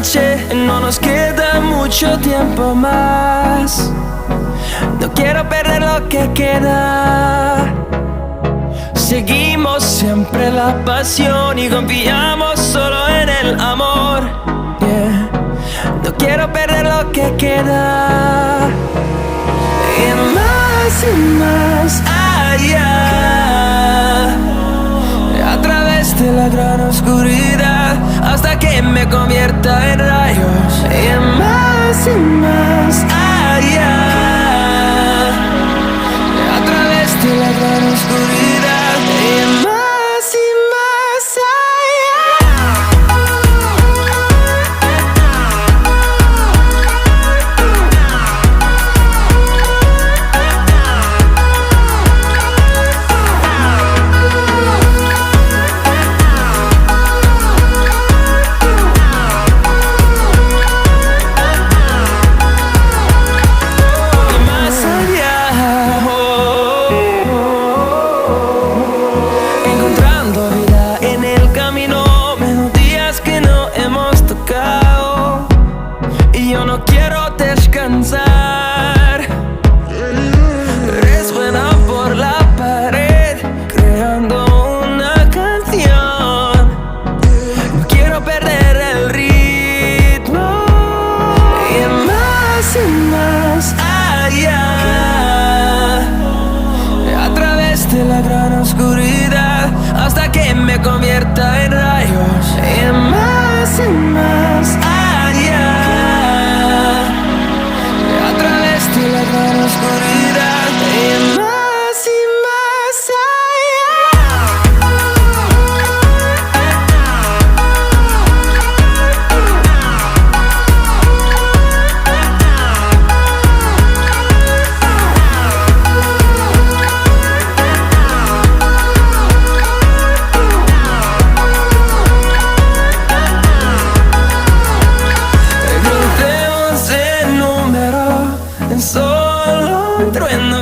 noche, no nos queda mucho tiempo más. No quiero perder lo que queda. Seguimos siempre la pasión y confiamos solo en el amor. Yeah. No quiero perder lo que queda. Y más allá, a través de la gran oscuridad, hasta que me convierta en rayos. Y más allá, a través de la gran oscuridad. Y más descansar. Resuena por la pared, creando una canción. No quiero perder el ritmo. Y más allá, a través de la gran oscuridad, hasta que me convierta en rayos. Y más allá, la gran oscuridad. Y más solo un trueno.